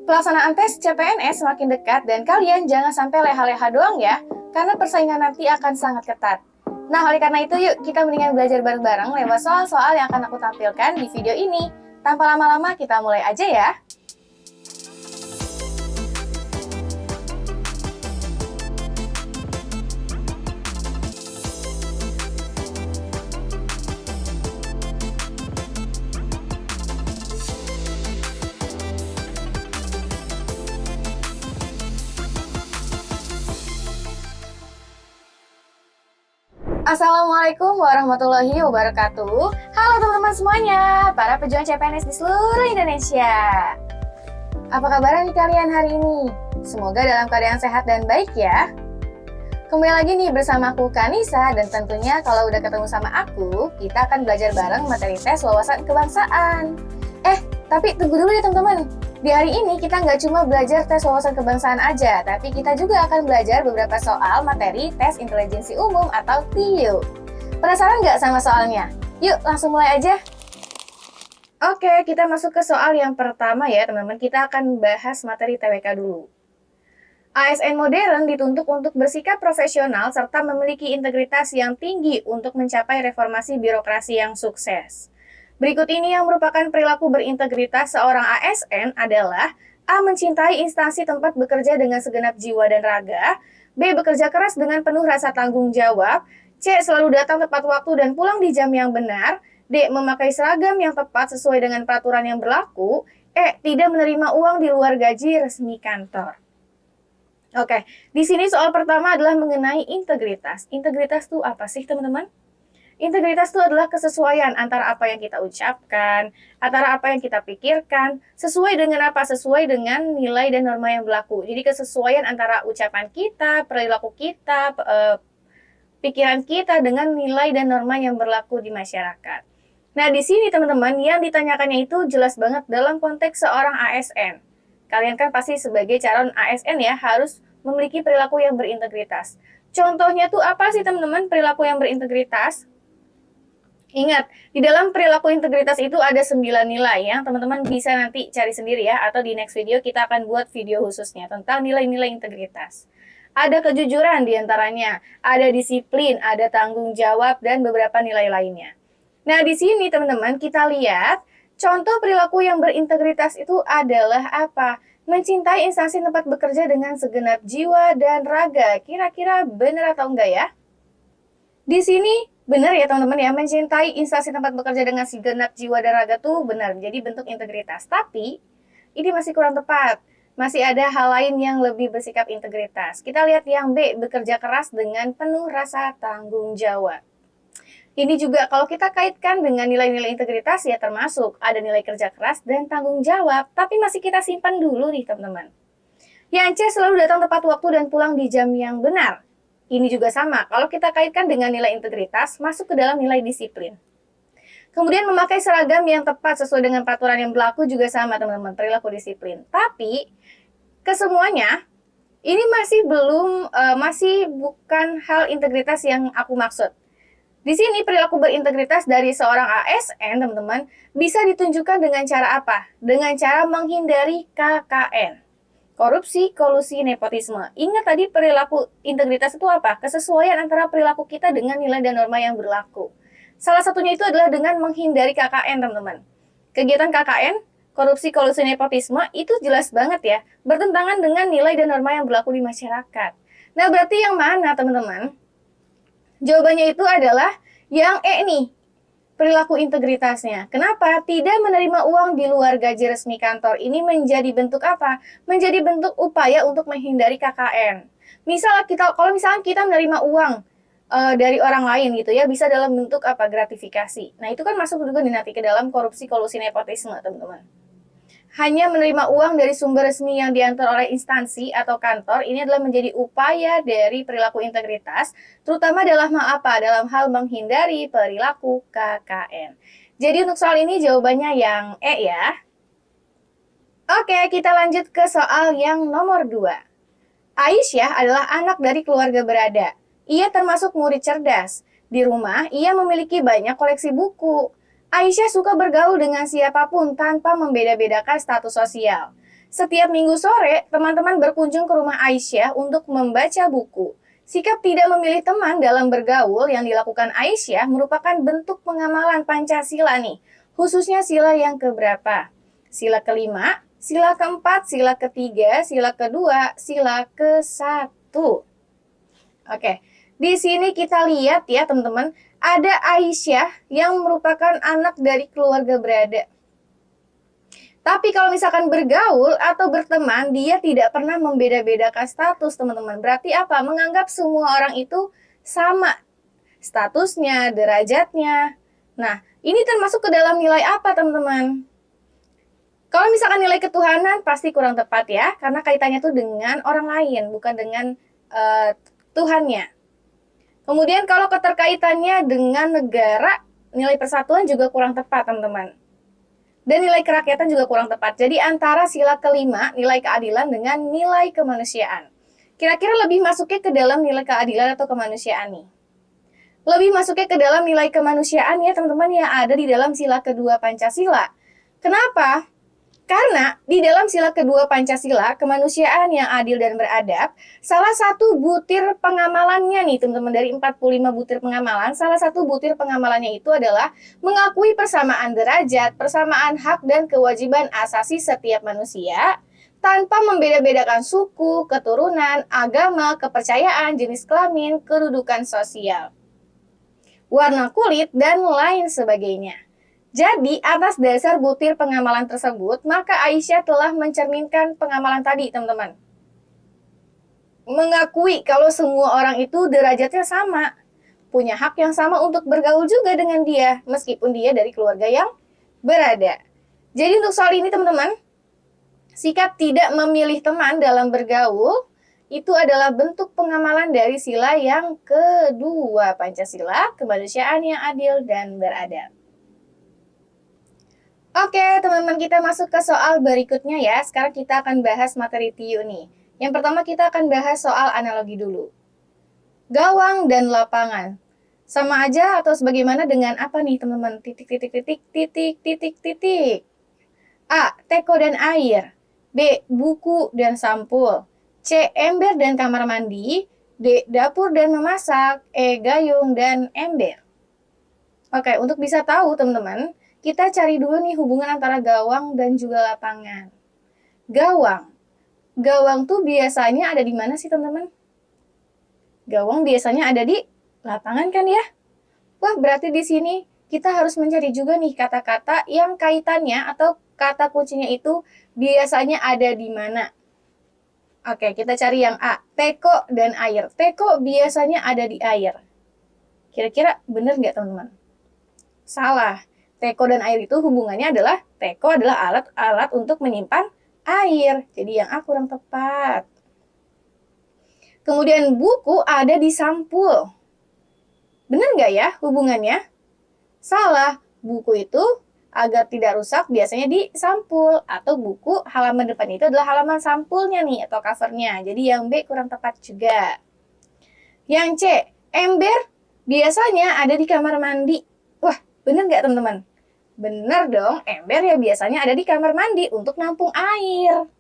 Pelaksanaan tes CPNS semakin dekat dan kalian jangan sampai leha-leha doang ya, karena persaingan nanti akan sangat ketat. Nah, oleh karena itu yuk kita mendingan belajar bareng-bareng lewat soal-soal yang akan aku tampilkan di video ini. Tanpa lama-lama kita mulai aja ya. Assalamualaikum warahmatullahi wabarakatuh. Halo teman-teman semuanya, para pejuang CPNS di seluruh Indonesia. Apa kabar nih kalian hari ini? Semoga dalam keadaan sehat dan baik ya. Kembali lagi nih bersama aku Kanisa, dan tentunya kalau udah ketemu sama aku, kita akan belajar bareng materi tes wawasan kebangsaan. Tapi tunggu dulu ya teman-teman. Di hari ini kita nggak cuma belajar tes wawasan kebangsaan aja, tapi kita juga akan belajar beberapa soal materi tes intelijensi umum atau TIU. Penasaran nggak sama soalnya? Yuk langsung mulai aja. Oke, kita masuk ke soal yang pertama ya teman-teman. Kita akan bahas materi TWK dulu. ASN modern dituntut untuk bersikap profesional serta memiliki integritas yang tinggi untuk mencapai reformasi birokrasi yang sukses. Berikut ini yang merupakan perilaku berintegritas seorang ASN adalah: A. Mencintai instansi tempat bekerja dengan segenap jiwa dan raga. B. Bekerja keras dengan penuh rasa tanggung jawab. C. Selalu datang tepat waktu dan pulang di jam yang benar. D. Memakai seragam yang tepat sesuai dengan peraturan yang berlaku. E. Tidak menerima uang di luar gaji resmi kantor. Oke, di sini soal pertama adalah mengenai integritas. Integritas itu apa sih teman-teman? Integritas itu adalah kesesuaian antara apa yang kita ucapkan, antara apa yang kita pikirkan, sesuai dengan apa? Sesuai dengan nilai dan norma yang berlaku. Jadi kesesuaian antara ucapan kita, perilaku kita, pikiran kita dengan nilai dan norma yang berlaku di masyarakat. Nah, di sini teman-teman yang ditanyakannya itu jelas banget dalam konteks seorang ASN. Kalian kan pasti sebagai calon ASN ya harus memiliki perilaku yang berintegritas. Contohnya tuh apa sih teman-teman perilaku yang berintegritas? Ingat, di dalam perilaku integritas itu ada 9 nilai yang teman-teman bisa nanti cari sendiri ya, atau di next video kita akan buat video khususnya tentang nilai-nilai integritas. Ada kejujuran diantaranya, ada disiplin, ada tanggung jawab, dan beberapa nilai lainnya. Nah, di sini teman-teman kita lihat contoh perilaku yang berintegritas itu adalah apa? Mencintai instansi tempat bekerja dengan segenap jiwa dan raga. Kira-kira benar atau enggak ya? Di sini benar ya teman-teman ya, mencintai instansi tempat bekerja dengan segenap jiwa dan raga tuh benar, jadi bentuk integritas. Tapi ini masih kurang tepat. Masih ada hal lain yang lebih bersikap integritas. Kita lihat yang B, bekerja keras dengan penuh rasa tanggung jawab. Ini juga kalau kita kaitkan dengan nilai-nilai integritas ya termasuk ada nilai kerja keras dan tanggung jawab, tapi masih kita simpan dulu nih teman-teman. Yang C, selalu datang tepat waktu dan pulang di jam yang benar. Ini juga sama, kalau kita kaitkan dengan nilai integritas, masuk ke dalam nilai disiplin. Kemudian memakai seragam yang tepat sesuai dengan peraturan yang berlaku juga sama teman-teman, perilaku disiplin. Tapi, kesemuanya, ini masih bukan hal integritas yang aku maksud. Di sini perilaku berintegritas dari seorang ASN, teman-teman, bisa ditunjukkan dengan cara apa? Dengan cara menghindari KKN. Korupsi, kolusi, nepotisme. Ingat tadi perilaku integritas itu apa? Kesesuaian antara perilaku kita dengan nilai dan norma yang berlaku. Salah satunya itu adalah dengan menghindari KKN, teman-teman. Kegiatan KKN, korupsi, kolusi, nepotisme, itu jelas banget ya, bertentangan dengan nilai dan norma yang berlaku di masyarakat. Nah, berarti yang mana, teman-teman? Jawabannya itu adalah yang E nih, perilaku integritasnya. Kenapa? Tidak menerima uang di luar gaji resmi kantor. Ini menjadi bentuk apa? Menjadi bentuk upaya untuk menghindari KKN. Kalau misalnya kita menerima uang dari orang lain gitu ya, bisa dalam bentuk apa? Gratifikasi. Nah, itu kan masuk juga nanti ke dalam korupsi, kolusi, nepotisme, teman-teman. Hanya menerima uang dari sumber resmi yang diantar oleh instansi atau kantor, ini adalah menjadi upaya dari perilaku integritas, terutama dalam hal apa? Dalam hal menghindari perilaku KKN. Jadi untuk soal ini jawabannya yang E ya. Oke, kita lanjut ke soal yang nomor 2. Aisyah adalah anak dari keluarga berada. Ia termasuk murid cerdas. Di rumah, ia memiliki banyak koleksi buku. Aisyah suka bergaul dengan siapapun tanpa membeda-bedakan status sosial. Setiap minggu sore, teman-teman berkunjung ke rumah Aisyah untuk membaca buku. Sikap tidak memilih teman dalam bergaul yang dilakukan Aisyah merupakan bentuk pengamalan Pancasila nih, khususnya sila yang keberapa? Sila kelima, sila keempat, sila ketiga, sila kedua, sila ke-1. Oke, di sini kita lihat ya teman-teman, ada Aisyah yang merupakan anak dari keluarga berada. Tapi kalau misalkan bergaul atau berteman, dia tidak pernah membeda-bedakan status, teman-teman. Berarti apa? Menganggap semua orang itu sama statusnya, derajatnya. Nah, ini termasuk ke dalam nilai apa, teman-teman? Kalau misalkan nilai ketuhanan, pasti kurang tepat ya, karena kaitannya tuh dengan orang lain, bukan dengan Tuhannya. Kemudian kalau keterkaitannya dengan negara, nilai persatuan juga kurang tepat, teman-teman. Dan nilai kerakyatan juga kurang tepat. Jadi antara sila kelima, nilai keadilan dengan nilai kemanusiaan. Kira-kira lebih masuknya ke dalam nilai keadilan atau kemanusiaan nih? Lebih masuknya ke dalam nilai kemanusiaan ya teman-teman yang ada di dalam sila kedua Pancasila. Kenapa? Karena di dalam sila kedua Pancasila, kemanusiaan yang adil dan beradab, salah satu butir pengamalannya nih teman-teman, dari 45 butir pengamalan, salah satu butir pengamalannya itu adalah mengakui persamaan derajat, persamaan hak dan kewajiban asasi setiap manusia, tanpa membeda-bedakan suku, keturunan, agama, kepercayaan, jenis kelamin, kedudukan sosial, warna kulit, dan lain sebagainya. Jadi, atas dasar butir pengamalan tersebut, maka Aisyah telah mencerminkan pengamalan tadi, teman-teman. Mengakui kalau semua orang itu derajatnya sama, punya hak yang sama untuk bergaul juga dengan dia, meskipun dia dari keluarga yang berada. Jadi untuk soal ini, teman-teman, sikap tidak memilih teman dalam bergaul, itu adalah bentuk pengamalan dari sila yang kedua Pancasila, kemanusiaan yang adil dan beradab. Oke, teman-teman, kita masuk ke soal berikutnya ya. Sekarang kita akan bahas materi TIU nih. Yang pertama kita akan bahas soal analogi dulu. Gawang dan lapangan. Sama aja atau sebagaimana dengan apa nih, teman-teman? Titik, titik, titik, titik, titik, titik. A. Teko dan air. B. Buku dan sampul. C. Ember dan kamar mandi. D. Dapur dan memasak. E. Gayung dan ember. Oke, untuk bisa tahu, teman-teman, kita cari dulu nih hubungan antara gawang dan juga lapangan. Gawang. Gawang tuh biasanya ada di mana sih, teman-teman? Gawang biasanya ada di lapangan kan ya? Wah, berarti di sini kita harus mencari juga nih kata-kata yang kaitannya atau kata kuncinya itu biasanya ada di mana. Oke, kita cari yang A. Teko dan air. Teko biasanya ada di air. Kira-kira benar nggak, teman-teman? Salah. Teko dan air itu hubungannya adalah teko adalah alat-alat untuk menyimpan air. Jadi yang A kurang tepat. Kemudian buku ada di sampul. Benar nggak ya hubungannya? Salah. Buku itu agar tidak rusak biasanya di sampul. Atau buku halaman depan itu adalah halaman sampulnya nih atau covernya. Jadi yang B kurang tepat juga. Yang C, ember biasanya ada di kamar mandi. Wah, benar nggak teman-teman? Benar dong, ember ya biasanya ada di kamar mandi untuk nampung air.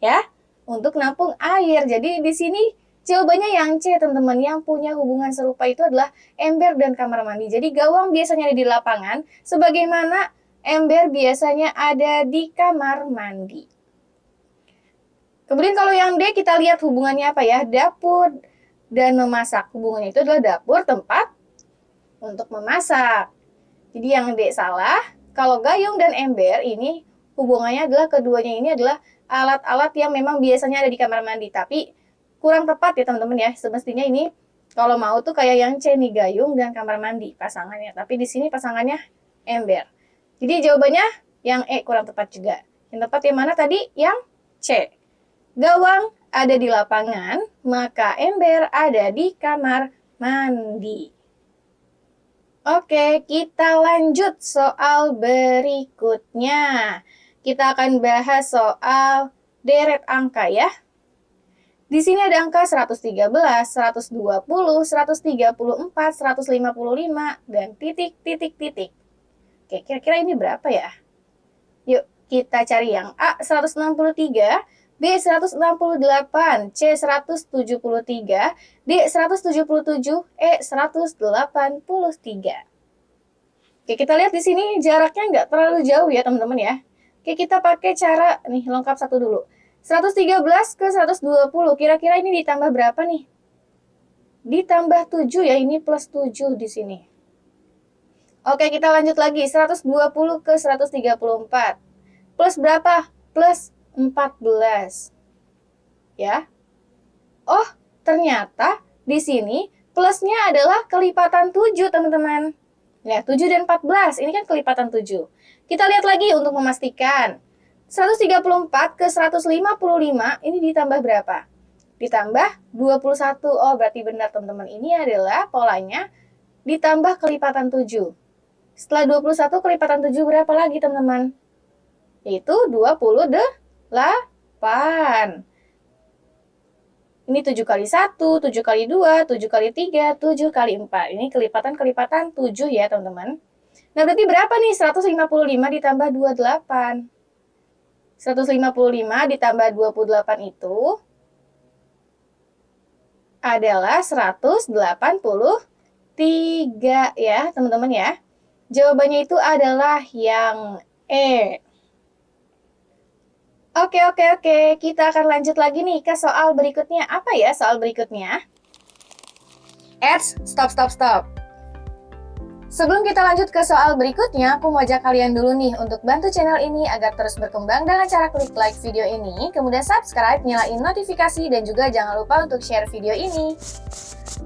Ya, untuk nampung air. Jadi di sini jawabannya yang C, teman-teman. Yang punya hubungan serupa itu adalah ember dan kamar mandi. Jadi gawang biasanya ada di lapangan, sebagaimana ember biasanya ada di kamar mandi. Kemudian kalau yang D kita lihat hubungannya apa ya? Dapur dan memasak. Hubungannya itu adalah dapur tempat untuk memasak. Jadi yang D salah. Kalau gayung dan ember ini hubungannya adalah keduanya ini adalah alat-alat yang memang biasanya ada di kamar mandi. Tapi kurang tepat ya teman-teman ya. Semestinya ini kalau mau tuh kayak yang C nih, gayung dan kamar mandi pasangannya. Tapi di sini pasangannya ember. Jadi jawabannya yang E kurang tepat juga. Yang tepat yang mana tadi? Yang C. Gawang ada di lapangan, maka ember ada di kamar mandi. Oke, kita lanjut soal berikutnya. Kita akan bahas soal deret angka ya. Di sini ada angka 113, 120, 134, 155, dan titik, titik, titik. Oke, kira-kira ini berapa ya? Yuk, Kita cari yang A 163, B 168, C 173, D 177, E 183. Oke, kita lihat di sini jaraknya nggak terlalu jauh ya teman-teman ya. Oke, kita pakai cara nih lengkap satu dulu. 113 ke 120, kira-kira ini ditambah berapa nih? Ditambah 7 ya, ini plus 7 di sini. Oke, kita lanjut lagi. 120 ke 134. Plus berapa? Plus 14. Ya. Oh, ternyata di sini plusnya adalah kelipatan 7, teman-teman. Ya, 7 dan 14. Ini kan kelipatan 7. Kita lihat lagi untuk memastikan. 134 ke 155, ini ditambah berapa? Ditambah 21. Oh, berarti benar, teman-teman. Ini adalah polanya ditambah kelipatan 7. Setelah 21, kelipatan 7 berapa lagi, teman-teman? Yaitu 28. Ini 7 kali 1, 7 kali 2, 7 kali 3, 7 kali 4. Ini kelipatan-kelipatan 7 ya, teman-teman. Nah, berarti berapa nih? 155 ditambah 28. 155 ditambah 28 itu adalah 183 ya, teman-teman ya. Jawabannya itu adalah yang E. Oke. Kita akan lanjut lagi nih ke soal berikutnya. Apa ya soal berikutnya? Stop. Sebelum kita lanjut ke soal berikutnya, aku mau ajak kalian dulu nih untuk bantu channel ini agar terus berkembang dengan cara klik like video ini, kemudian subscribe, nyalain notifikasi, dan juga jangan lupa untuk share video ini.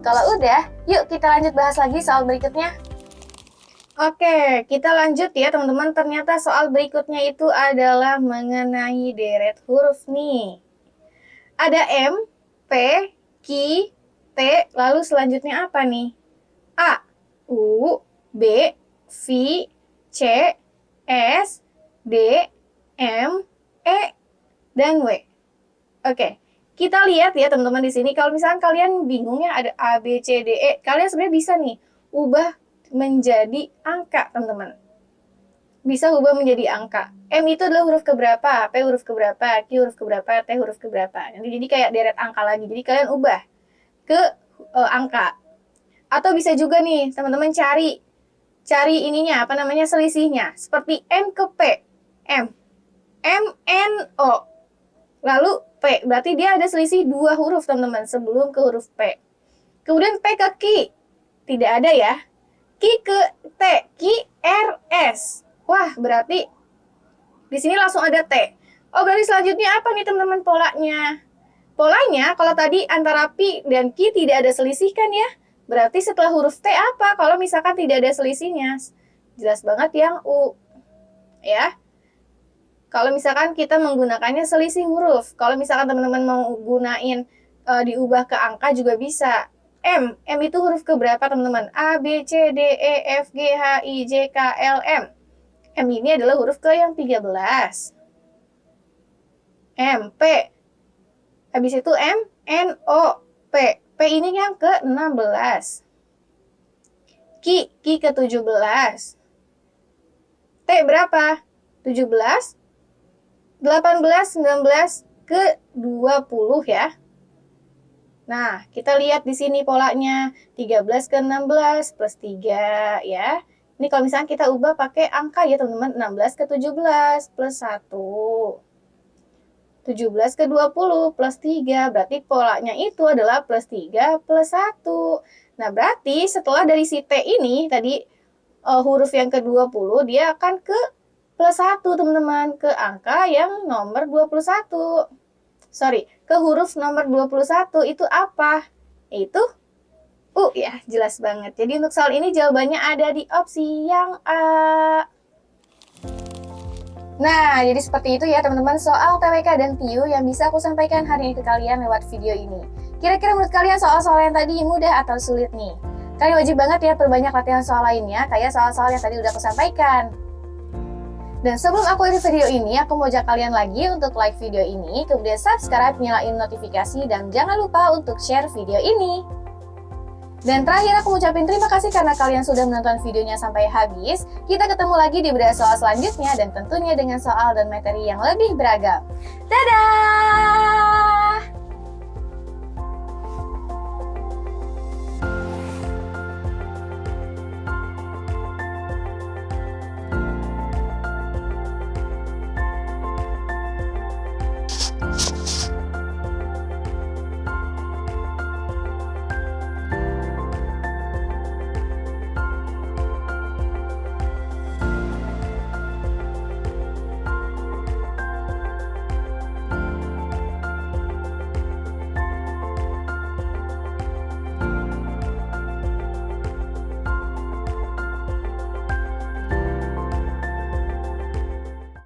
Kalau udah, yuk kita lanjut bahas lagi soal berikutnya. Oke, kita lanjut ya teman-teman. Ternyata soal berikutnya itu adalah mengenai deret huruf nih. Ada M, P, Q, T, lalu selanjutnya apa nih? A, U, B, V, C, S, D, M, E, dan W. Oke, kita lihat ya teman-teman di sini. Kalau misalkan kalian bingung ya ada A, B, C, D, E, kalian sebenarnya bisa nih ubah menjadi angka, teman-teman. Bisa ubah menjadi angka. M itu adalah huruf keberapa, P huruf keberapa, Q huruf keberapa, T huruf keberapa. Jadi kayak deret angka lagi. Jadi kalian ubah ke angka. Atau bisa juga nih, teman-teman cari ininya, apa namanya, selisihnya. Seperti M ke P. M, N, O. Lalu P, berarti dia ada selisih 2 huruf, teman-teman, sebelum ke huruf P. Kemudian P ke Q, tidak ada ya. Q ke T, Q, R, S. Wah, berarti di sini langsung ada T. Oh, berarti selanjutnya apa nih teman-teman polanya? Polanya, kalau tadi antara P dan Q tidak ada selisih kan ya? Berarti setelah huruf T apa? Kalau misalkan tidak ada selisihnya. Jelas banget yang U. Ya. Kalau misalkan kita menggunakannya selisih huruf. Kalau misalkan teman-teman mau gunain diubah ke angka juga bisa. M itu huruf keberapa teman-teman? A, B, C, D, E, F, G, H, I, J, K, L, M. M ini adalah huruf ke yang 13. M, P. Habis itu M, N, O, P. P ini yang ke-16. Q ke-17. T berapa? 17, 18, 19, ke-20 ya. Nah, kita lihat di sini polanya 13 ke 16 plus 3 ya. Ini kalau misalnya kita ubah pakai angka ya teman-teman, 16 ke 17 plus 1. 17 ke 20 plus 3, berarti polanya itu adalah plus 3 plus 1. Nah, berarti setelah dari si T ini, tadi huruf yang ke-20, dia akan ke plus 1 teman-teman, ke angka yang nomor 21. Ke huruf nomor 21 itu apa? Itu U ya, jelas banget. Jadi untuk soal ini jawabannya ada di opsi yang A. Nah, jadi seperti itu ya teman-teman soal TWK dan TIU yang bisa aku sampaikan hari ini ke kalian lewat video ini. Kira-kira menurut kalian soal-soal yang tadi mudah atau sulit nih? Kalian wajib banget ya perbanyak latihan soal lainnya, kayak soal-soal yang tadi udah aku sampaikan. Dan sebelum aku akhiri video ini, aku mau ajak kalian lagi untuk like video ini, kemudian subscribe, nyalain notifikasi, dan jangan lupa untuk share video ini. Dan terakhir aku ucapin terima kasih karena kalian sudah menonton videonya sampai habis. Kita ketemu lagi di bedah soal selanjutnya dan tentunya dengan soal dan materi yang lebih beragam. Dadah!